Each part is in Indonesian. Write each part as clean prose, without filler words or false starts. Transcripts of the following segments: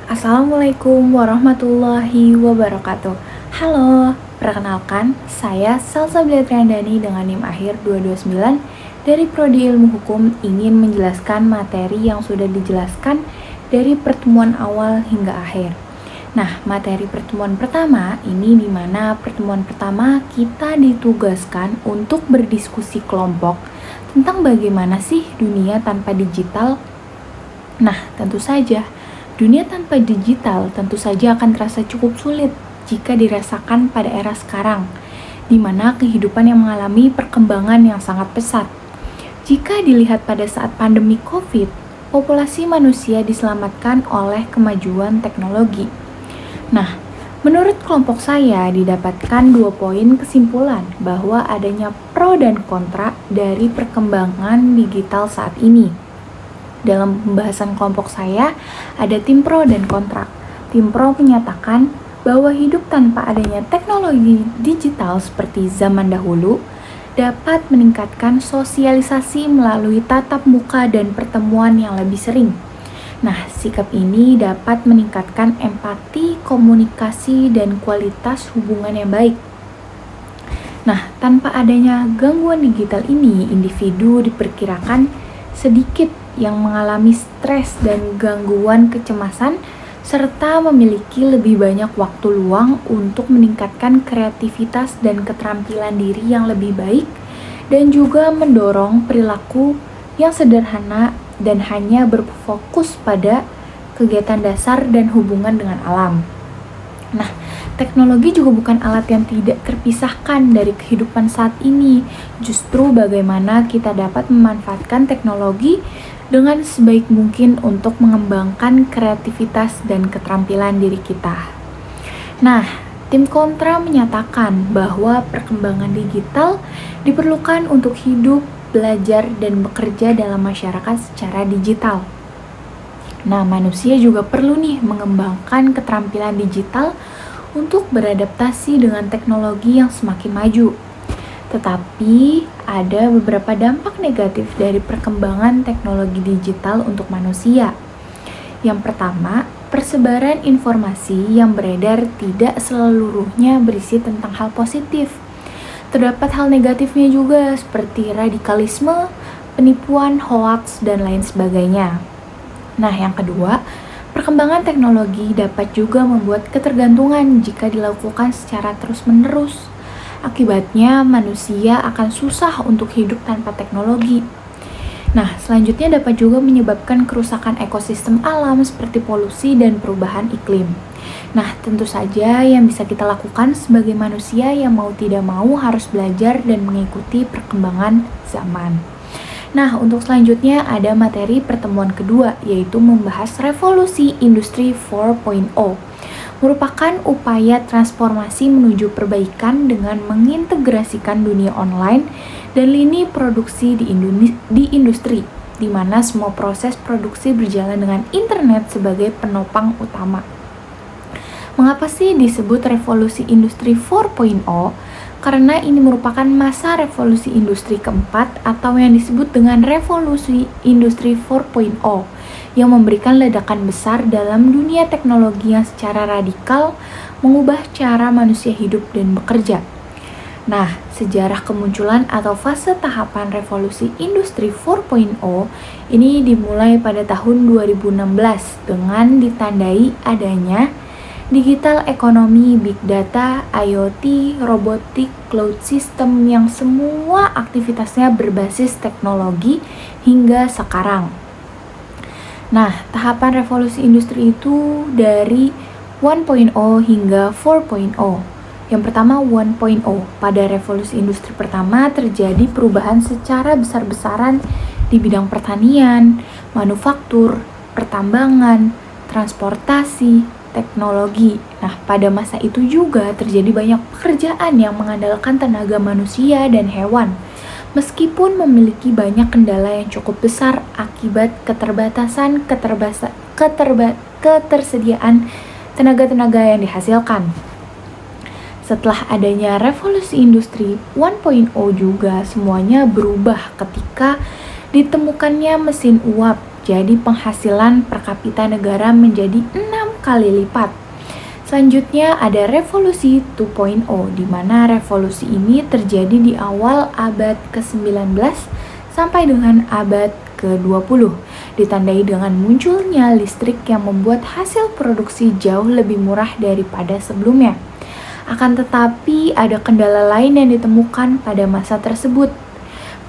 Assalamualaikum warahmatullahi wabarakatuh. Halo, perkenalkan saya Salsa Triandani dengan NIM akhir 229 dari Prodi Ilmu Hukum ingin menjelaskan materi yang sudah dijelaskan dari pertemuan awal hingga akhir. Nah, materi pertemuan pertama ini di mana pertemuan pertama kita ditugaskan untuk berdiskusi kelompok tentang bagaimana sih dunia tanpa digital. Nah, tentu saja dunia tanpa digital tentu saja akan terasa cukup sulit jika dirasakan pada era sekarang, di mana kehidupan yang mengalami perkembangan yang sangat pesat. Jika dilihat pada saat pandemi COVID, populasi manusia diselamatkan oleh kemajuan teknologi. Nah, menurut kelompok saya didapatkan 2 poin kesimpulan bahwa adanya pro dan kontra dari perkembangan digital saat ini. Dalam pembahasan kelompok saya, ada tim pro dan kontra. Tim pro menyatakan bahwa hidup tanpa adanya teknologi digital seperti zaman dahulu dapat meningkatkan sosialisasi melalui tatap muka dan pertemuan yang lebih sering. Nah, sikap ini dapat meningkatkan empati, komunikasi, dan kualitas hubungan yang baik. Nah, tanpa adanya gangguan digital ini, individu diperkirakan sedikit yang mengalami stres dan gangguan kecemasan, serta memiliki lebih banyak waktu luang untuk meningkatkan kreativitas dan keterampilan diri yang lebih baik, dan juga mendorong perilaku yang sederhana dan hanya berfokus pada kegiatan dasar dan hubungan dengan alam. Nah, teknologi juga bukan alat yang tidak terpisahkan dari kehidupan saat ini. Justru bagaimana kita dapat memanfaatkan teknologi dengan sebaik mungkin untuk mengembangkan kreativitas dan keterampilan diri kita. Nah, tim kontra menyatakan bahwa perkembangan digital diperlukan untuk hidup, belajar, dan bekerja dalam masyarakat secara digital. Nah, manusia juga perlu nih mengembangkan keterampilan digital untuk beradaptasi dengan teknologi yang semakin maju. Tetapi ada beberapa dampak negatif dari perkembangan teknologi digital untuk manusia. Yang pertama, persebaran informasi yang beredar tidak seluruhnya berisi tentang hal positif. Terdapat hal negatifnya juga seperti radikalisme, penipuan, hoaks, dan lain sebagainya. Nah, yang kedua, perkembangan teknologi dapat juga membuat ketergantungan jika dilakukan secara terus-menerus. Akibatnya, manusia akan susah untuk hidup tanpa teknologi. Nah, selanjutnya dapat juga menyebabkan kerusakan ekosistem alam seperti polusi dan perubahan iklim. Nah, tentu saja yang bisa kita lakukan sebagai manusia yang mau tidak mau harus belajar dan mengikuti perkembangan zaman. Nah, untuk selanjutnya ada materi pertemuan kedua, yaitu membahas revolusi industri 4.0. Merupakan upaya transformasi menuju perbaikan dengan mengintegrasikan dunia online dan lini produksi di industri, di mana semua proses produksi berjalan dengan internet sebagai penopang utama. Mengapa sih disebut revolusi industri 4.0? Karena ini merupakan masa revolusi industri keempat atau yang disebut dengan revolusi industri 4.0 yang memberikan ledakan besar dalam dunia teknologi yang secara radikal mengubah cara manusia hidup dan bekerja. Nah, sejarah kemunculan atau fase tahapan revolusi industri 4.0 ini dimulai pada tahun 2016 dengan ditandai adanya digital ekonomi, big data, IoT, robotik, cloud system yang semua aktivitasnya berbasis teknologi hingga sekarang. Nah, tahapan revolusi industri itu dari 1.0 hingga 4.0. Yang pertama 1.0. Pada revolusi industri pertama terjadi perubahan secara besar-besaran di bidang pertanian, manufaktur, pertambangan, transportasi, teknologi. Nah, pada masa itu juga terjadi banyak pekerjaan yang mengandalkan tenaga manusia dan hewan. Meskipun memiliki banyak kendala yang cukup besar akibat ketersediaan tenaga-tenaga yang dihasilkan. Setelah adanya revolusi industri 1.0 juga semuanya berubah ketika ditemukannya mesin uap. Jadi penghasilan per kapita negara menjadi 6 kali lipat. Selanjutnya ada revolusi 2.0, di mana revolusi ini terjadi di awal abad ke-19 sampai dengan abad ke-20, ditandai dengan munculnya listrik yang membuat hasil produksi jauh lebih murah daripada sebelumnya. Akan tetapi ada kendala lain yang ditemukan pada masa tersebut,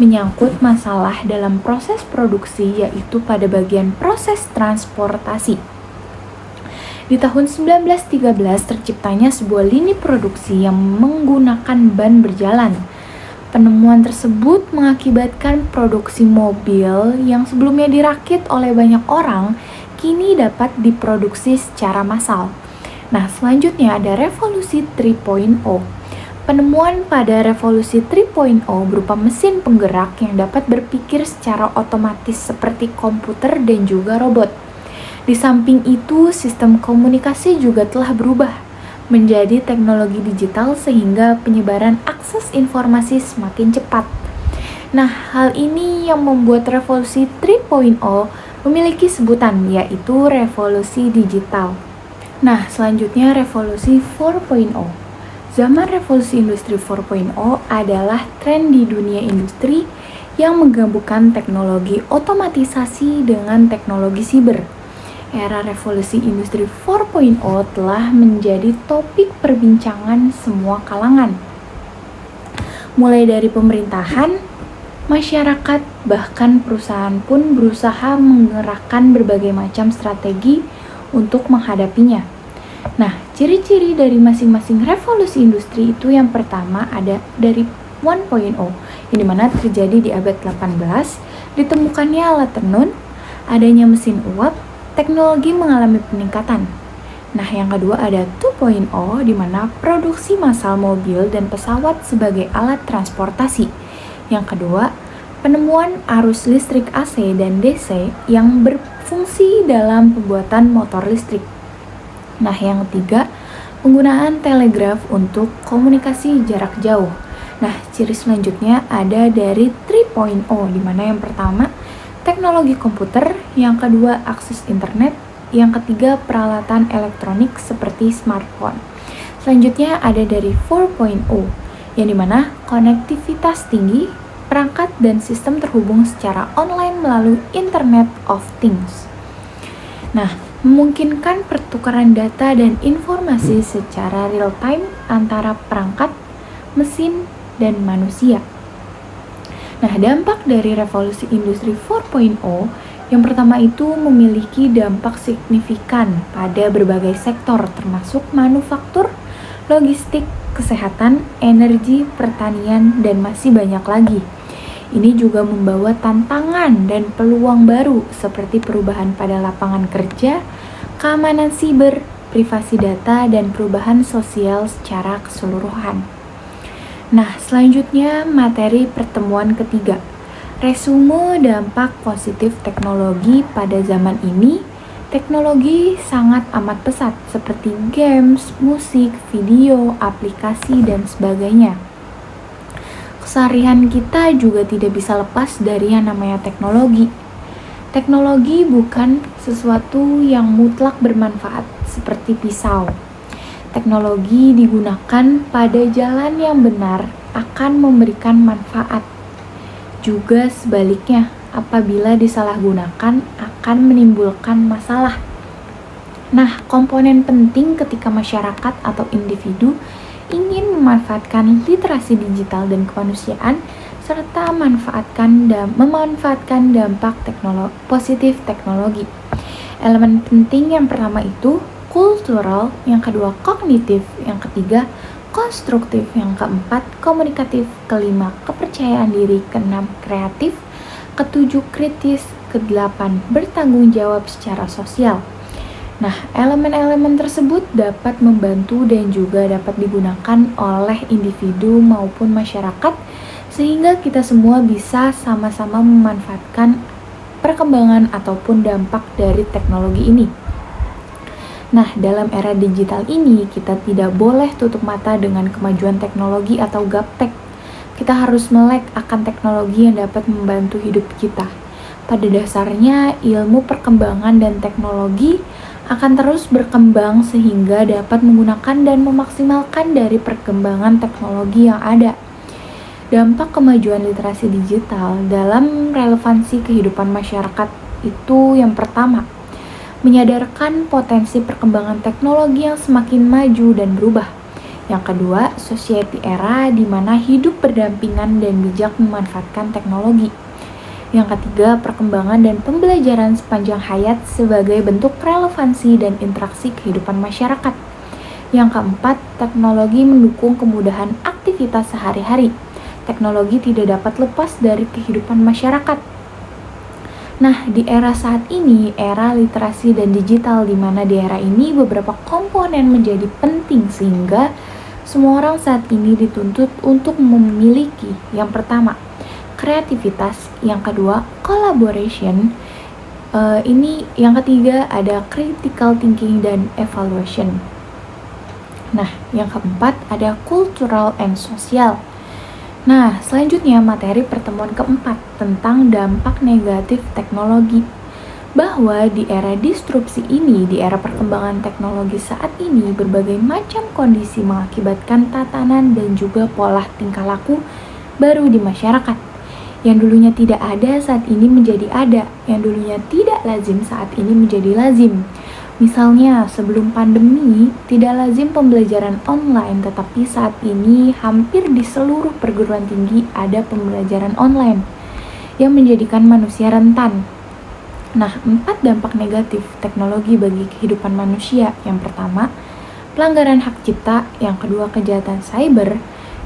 menyangkut masalah dalam proses produksi, yaitu pada bagian proses transportasi. Di tahun 1913 terciptanya sebuah lini produksi yang menggunakan ban berjalan. Penemuan tersebut mengakibatkan produksi mobil yang sebelumnya dirakit oleh banyak orang, kini dapat diproduksi secara massal. Nah, selanjutnya ada revolusi 3.0. Penemuan pada revolusi 3.0 berupa mesin penggerak yang dapat berpikir secara otomatis seperti komputer dan juga robot. Di samping itu, sistem komunikasi juga telah berubah menjadi teknologi digital sehingga penyebaran akses informasi semakin cepat. Nah, hal ini yang membuat revolusi 3.0 memiliki sebutan, yaitu revolusi digital. Nah, selanjutnya revolusi 4.0. Zaman revolusi industri 4.0 adalah tren di dunia industri yang menggabungkan teknologi otomatisasi dengan teknologi siber. Era revolusi industri 4.0 telah menjadi topik perbincangan semua kalangan. Mulai dari pemerintahan, masyarakat, bahkan perusahaan pun berusaha menggerakkan berbagai macam strategi untuk menghadapinya. Nah, ciri-ciri dari masing-masing revolusi industri itu yang pertama ada dari 1.0, yang dimana terjadi di abad 18, ditemukannya alat tenun, adanya mesin uap, teknologi mengalami peningkatan. Nah, yang kedua ada 2.0, di mana produksi massal mobil dan pesawat sebagai alat transportasi. Yang kedua, penemuan arus listrik AC dan DC yang berfungsi dalam pembuatan motor listrik. Nah, yang ketiga, penggunaan telegraf untuk komunikasi jarak jauh. Nah, ciri selanjutnya ada dari 3.0, di mana yang pertama, teknologi komputer, yang kedua akses internet, yang ketiga peralatan elektronik seperti smartphone. Selanjutnya ada dari 4.0, yang dimana konektivitas tinggi, perangkat dan sistem terhubung secara online melalui Internet of Things. Nah, memungkinkan pertukaran data dan informasi secara real time antara perangkat, mesin, dan manusia. Nah, dampak dari revolusi industri 4.0 yang pertama itu memiliki dampak signifikan pada berbagai sektor termasuk manufaktur, logistik, kesehatan, energi, pertanian, dan masih banyak lagi. Ini juga membawa tantangan dan peluang baru seperti perubahan pada lapangan kerja, keamanan siber, privasi data, dan perubahan sosial secara keseluruhan. Nah, selanjutnya materi pertemuan ketiga. Resume dampak positif teknologi pada zaman ini. Teknologi sangat amat pesat seperti games, musik, video, aplikasi, dan sebagainya. Keseharian kita juga tidak bisa lepas dari yang namanya teknologi. Teknologi bukan sesuatu yang mutlak bermanfaat seperti pisau. Teknologi digunakan pada jalan yang benar akan memberikan manfaat. Juga sebaliknya, apabila disalahgunakan akan menimbulkan masalah. Nah, komponen penting ketika masyarakat atau individu ingin memanfaatkan literasi digital dan kemanusiaan serta memanfaatkan dampak positif teknologi. Elemen penting yang pertama itu kultural, yang kedua kognitif, yang ketiga konstruktif, yang keempat komunikatif, kelima kepercayaan diri, keenam kreatif, ketujuh kritis, kedelapan bertanggung jawab secara sosial. Nah, elemen-elemen tersebut dapat membantu dan juga dapat digunakan oleh individu maupun masyarakat sehingga kita semua bisa sama-sama memanfaatkan perkembangan ataupun dampak dari teknologi ini. Nah, dalam era digital ini, kita tidak boleh tutup mata dengan kemajuan teknologi atau gaptek. Kita harus melek akan teknologi yang dapat membantu hidup kita. Pada dasarnya, ilmu perkembangan dan teknologi akan terus berkembang sehingga dapat menggunakan dan memaksimalkan dari perkembangan teknologi yang ada. Dampak kemajuan literasi digital dalam relevansi kehidupan masyarakat itu yang pertama, menyadarkan potensi perkembangan teknologi yang semakin maju dan berubah. Yang kedua, society era di mana hidup berdampingan dan bijak memanfaatkan teknologi. Yang ketiga, perkembangan dan pembelajaran sepanjang hayat sebagai bentuk relevansi dan interaksi kehidupan masyarakat. Yang keempat, teknologi mendukung kemudahan aktivitas sehari-hari. Teknologi tidak dapat lepas dari kehidupan masyarakat. Nah, di era saat ini, era literasi dan digital, di mana di era ini beberapa komponen menjadi penting sehingga semua orang saat ini dituntut untuk memiliki yang pertama, kreativitas, yang kedua, collaboration, ini yang ketiga ada critical thinking dan evaluation. Nah, yang keempat ada cultural and social. Nah, selanjutnya materi pertemuan keempat tentang dampak negatif teknologi. Bahwa di era disrupsi ini, di era perkembangan teknologi saat ini, berbagai macam kondisi mengakibatkan tatanan dan juga pola tingkah laku baru di masyarakat. Yang dulunya tidak ada saat ini menjadi ada, yang dulunya tidak lazim saat ini menjadi lazim. Misalnya, sebelum pandemi, tidak lazim pembelajaran online, tetapi saat ini hampir di seluruh perguruan tinggi ada pembelajaran online yang menjadikan manusia rentan. Nah, 4 dampak negatif teknologi bagi kehidupan manusia. Yang pertama, pelanggaran hak cipta. Yang kedua, kejahatan cyber.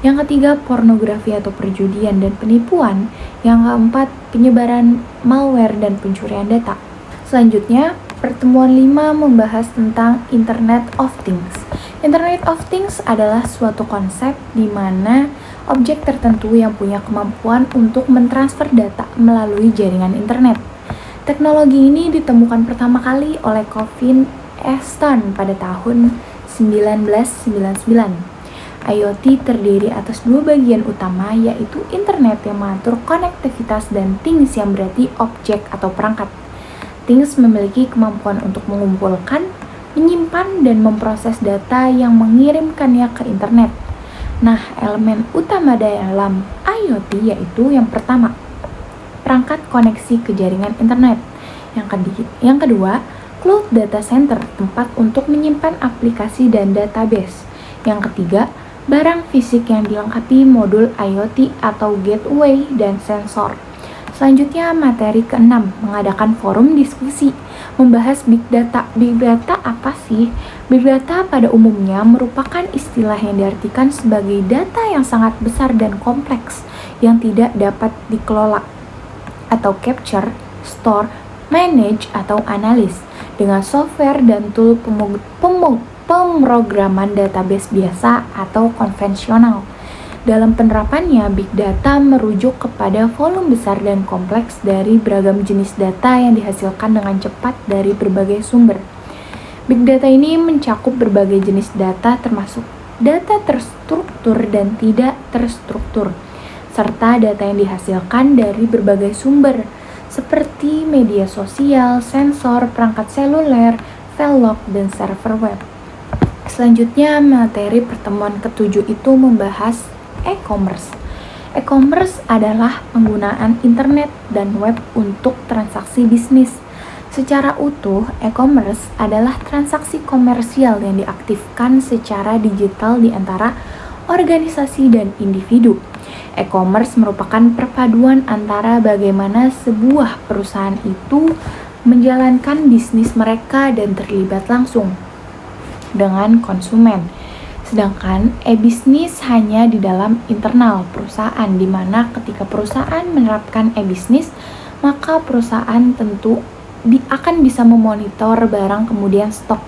Yang ketiga, pornografi atau perjudian dan penipuan. Yang keempat, penyebaran malware dan pencurian data. Selanjutnya, pertemuan 5 membahas tentang Internet of Things. Internet of Things adalah suatu konsep di mana objek tertentu yang punya kemampuan untuk mentransfer data melalui jaringan internet. Teknologi ini ditemukan pertama kali oleh Calvin Easton pada tahun 1999. IoT terdiri atas 2 bagian utama, yaitu internet yang mengatur konektivitas dan things yang berarti objek atau perangkat. Things memiliki kemampuan untuk mengumpulkan, menyimpan, dan memproses data yang mengirimkannya ke internet. Nah, elemen utama dalam IoT yaitu yang pertama, perangkat koneksi ke jaringan internet. Yang kedua, cloud data center, tempat untuk menyimpan aplikasi dan database. Yang ketiga, barang fisik yang dilengkapi modul IoT atau gateway dan sensor. Selanjutnya, materi ke-6, mengadakan forum diskusi, membahas Big Data. Big Data apa sih? Big Data pada umumnya merupakan istilah yang diartikan sebagai data yang sangat besar dan kompleks yang tidak dapat dikelola atau capture, store, manage, atau analis dengan software dan tool pemrograman database biasa atau konvensional. Dalam penerapannya, Big Data merujuk kepada volume besar dan kompleks dari beragam jenis data yang dihasilkan dengan cepat dari berbagai sumber. Big Data ini mencakup berbagai jenis data termasuk data terstruktur dan tidak terstruktur, serta data yang dihasilkan dari berbagai sumber seperti media sosial, sensor, perangkat seluler, file log, dan server web. Selanjutnya, materi pertemuan ke-7 itu membahas e-commerce. E-commerce adalah penggunaan internet dan web untuk transaksi bisnis. Secara utuh, e-commerce adalah transaksi komersial yang diaktifkan secara digital di antara organisasi dan individu. E-commerce merupakan perpaduan antara bagaimana sebuah perusahaan itu menjalankan bisnis mereka dan terlibat langsung dengan konsumen. Sedangkan e-bisnis hanya di dalam internal perusahaan, di mana ketika perusahaan menerapkan e-bisnis, maka perusahaan tentu akan bisa memonitor barang kemudian stok.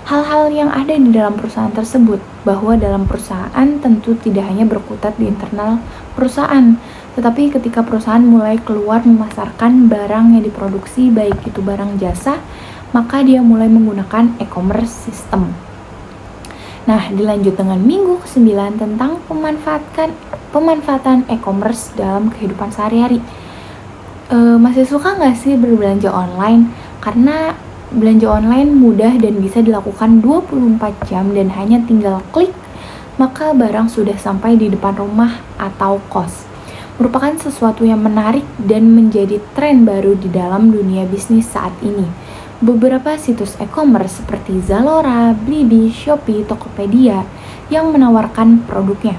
Hal-hal yang ada di dalam perusahaan tersebut, bahwa dalam perusahaan tentu tidak hanya berkutat di internal perusahaan, tetapi ketika perusahaan mulai keluar memasarkan barang yang diproduksi, baik itu barang jasa, maka dia mulai menggunakan e-commerce system. Nah, dilanjut dengan minggu ke-9 tentang pemanfaatan e-commerce dalam kehidupan sehari-hari. Masih suka nggak sih berbelanja online? Karena Belanja online mudah dan bisa dilakukan 24 jam dan hanya tinggal klik, maka barang sudah sampai di depan rumah atau kos. Merupakan sesuatu yang menarik dan menjadi tren baru di dalam dunia bisnis saat ini. Beberapa situs e-commerce seperti Zalora, Blibli, Shopee, Tokopedia yang menawarkan produknya.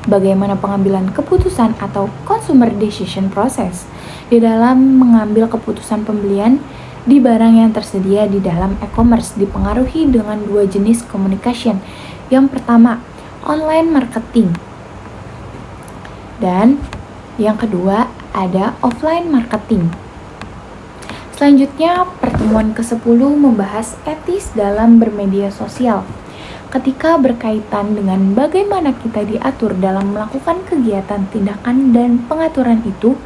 Bagaimana pengambilan keputusan atau consumer decision process di dalam mengambil keputusan pembelian di barang yang tersedia di dalam e-commerce dipengaruhi dengan dua jenis communication. Yang pertama, online marketing. Dan yang kedua, ada offline marketing. Selanjutnya, pertemuan ke-10 membahas etis dalam bermedia sosial. Ketika berkaitan dengan bagaimana kita diatur dalam melakukan kegiatan, tindakan, dan pengaturan itu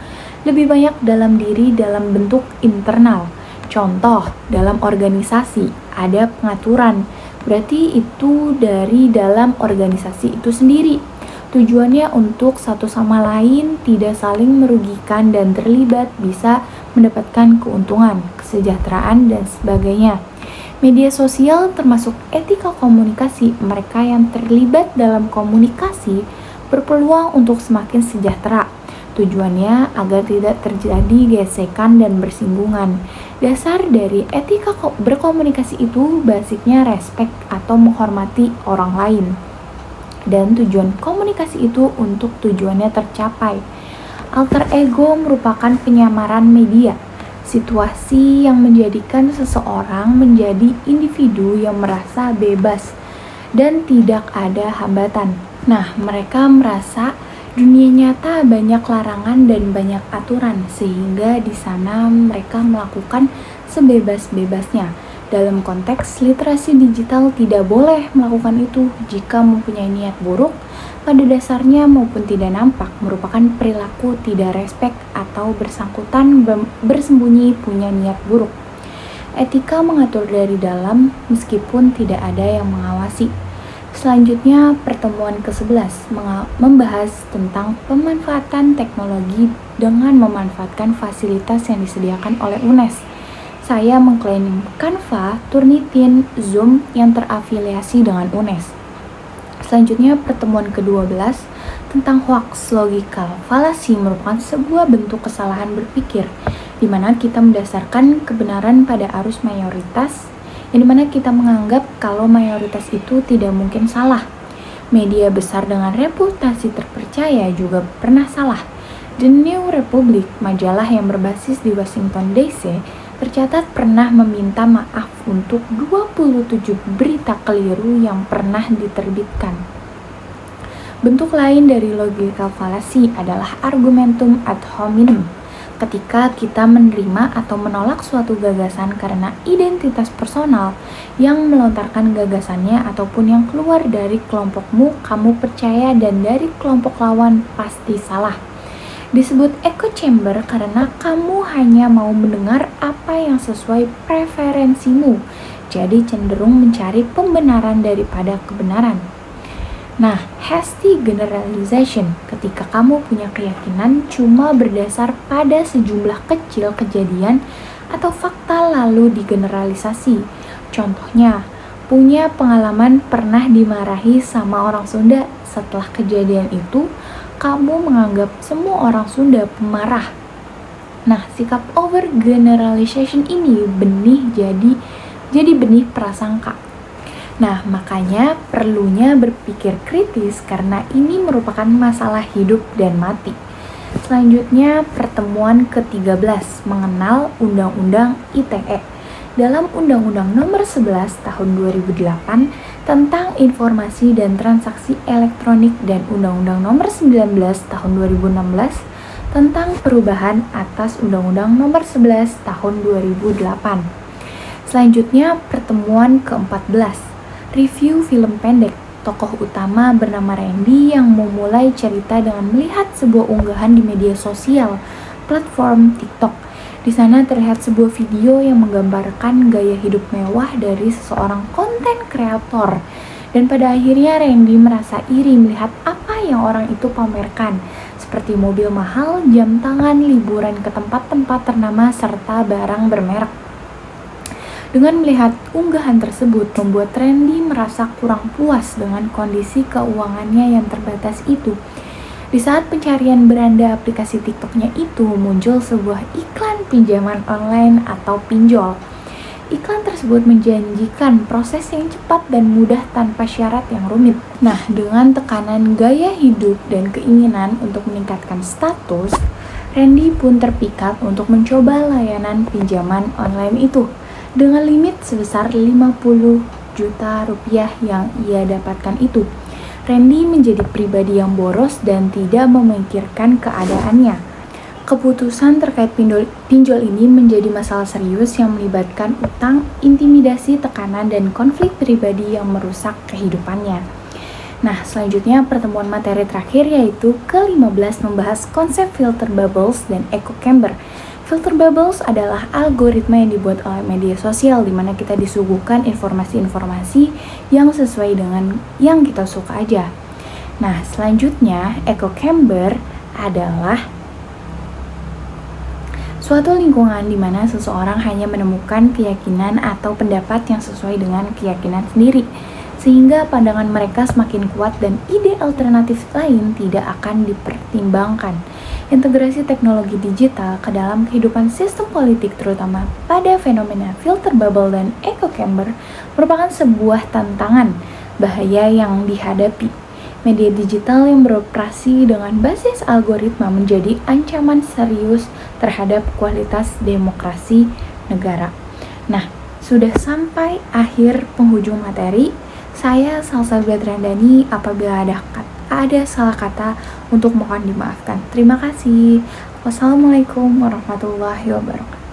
lebih banyak dalam diri dalam bentuk internal. Contoh, dalam organisasi ada pengaturan, berarti itu dari dalam organisasi itu sendiri. Tujuannya untuk satu sama lain tidak saling merugikan dan terlibat bisa mendapatkan keuntungan, kesejahteraan, dan sebagainya. Media sosial termasuk etika komunikasi. Mereka yang terlibat dalam komunikasi berpeluang untuk semakin sejahtera. Tujuannya agar tidak terjadi gesekan dan bersinggungan. Dasar dari etika berkomunikasi itu basicnya respect atau menghormati orang lain. Dan tujuan komunikasi itu untuk tujuannya tercapai. Alter ego merupakan penyamaran media. Situasi yang menjadikan seseorang menjadi individu yang merasa bebas dan tidak ada hambatan. Nah, mereka merasa dunia nyata banyak larangan dan banyak aturan, sehingga di sana mereka melakukan sebebas-bebasnya. Dalam konteks literasi digital tidak boleh melakukan itu jika mempunyai niat buruk. Pada dasarnya maupun tidak nampak merupakan perilaku tidak respek atau bersangkutan bersembunyi punya niat buruk. Etika mengatur dari dalam meskipun tidak ada yang mengawasi. Selanjutnya, pertemuan ke-11 membahas tentang pemanfaatan teknologi dengan memanfaatkan fasilitas yang disediakan oleh UNES. Saya mengklaim Canva, Turnitin, Zoom yang terafiliasi dengan UNES. Selanjutnya, pertemuan ke-12 tentang hoax. Logical fallacy merupakan sebuah bentuk kesalahan berpikir di mana kita mendasarkan kebenaran pada arus mayoritas, yang dimana kita menganggap kalau mayoritas itu tidak mungkin salah. Media besar dengan reputasi terpercaya juga pernah salah. The New Republic, majalah yang berbasis di Washington DC, tercatat pernah meminta maaf untuk 27 berita keliru yang pernah diterbitkan. Bentuk lain dari logical fallacy adalah argumentum ad hominem. Ketika kita menerima atau menolak suatu gagasan karena identitas personal yang melontarkan gagasannya ataupun yang keluar dari kelompokmu, kamu percaya dan dari kelompok lawan pasti salah. Disebut echo chamber karena kamu hanya mau mendengar apa yang sesuai preferensimu, jadi cenderung mencari pembenaran daripada kebenaran. Nah, hasty generalization, ketika kamu punya keyakinan cuma berdasar pada sejumlah kecil kejadian atau fakta lalu digeneralisasi. Contohnya, punya pengalaman pernah dimarahi sama orang Sunda. Setelah kejadian itu, kamu menganggap semua orang Sunda pemarah. Nah, sikap overgeneralization ini jadi benih prasangka. Nah, makanya perlunya berpikir kritis karena ini merupakan masalah hidup dan mati. Selanjutnya, pertemuan ke-13 mengenal Undang-Undang ITE. Dalam Undang-Undang Nomor 11 Tahun 2008 tentang Informasi dan Transaksi Elektronik dan Undang-Undang Nomor 19 Tahun 2016 tentang perubahan atas Undang-Undang Nomor 11 Tahun 2008. Selanjutnya, pertemuan ke-14, review film pendek. Tokoh utama bernama Randy yang memulai cerita dengan melihat sebuah unggahan di media sosial platform TikTok. Di sana terlihat sebuah video yang menggambarkan gaya hidup mewah dari seseorang konten kreator. Dan pada akhirnya Randy merasa iri melihat apa yang orang itu pamerkan, seperti mobil mahal, jam tangan, liburan ke tempat-tempat ternama, serta barang bermerek. Dengan melihat unggahan tersebut membuat Randy merasa kurang puas dengan kondisi keuangannya yang terbatas itu. Di saat pencarian beranda aplikasi TikToknya itu muncul sebuah iklan pinjaman online atau pinjol. Iklan tersebut menjanjikan proses yang cepat dan mudah tanpa syarat yang rumit. Nah, dengan tekanan gaya hidup dan keinginan untuk meningkatkan status, Randy pun terpikat untuk mencoba layanan pinjaman online itu. Dengan limit sebesar 50 juta rupiah yang ia dapatkan itu, Randy menjadi pribadi yang boros dan tidak memikirkan keadaannya. Keputusan terkait pinjol ini menjadi masalah serius yang melibatkan utang, intimidasi, tekanan, dan konflik pribadi yang merusak kehidupannya. Nah, selanjutnya pertemuan materi terakhir yaitu ke-15 membahas konsep filter bubbles dan echo chamber. Filter bubbles adalah algoritma yang dibuat oleh media sosial di mana kita disuguhkan informasi-informasi yang sesuai dengan yang kita suka aja. Nah, selanjutnya echo chamber adalah suatu lingkungan di mana seseorang hanya menemukan keyakinan atau pendapat yang sesuai dengan keyakinan sendiri, sehingga pandangan mereka semakin kuat dan ide alternatif lain tidak akan dipertimbangkan. Integrasi teknologi digital ke dalam kehidupan sistem politik terutama pada fenomena filter bubble dan echo chamber merupakan sebuah tantangan bahaya yang dihadapi. Media digital yang beroperasi dengan basis algoritma menjadi ancaman serius terhadap kualitas demokrasi negara. Nah, sudah sampai akhir penghujung materi. Saya Salsabila Triandani, apabila ada salah kata untuk mohon dimaafkan. Terima kasih. Wassalamualaikum warahmatullahi wabarakatuh.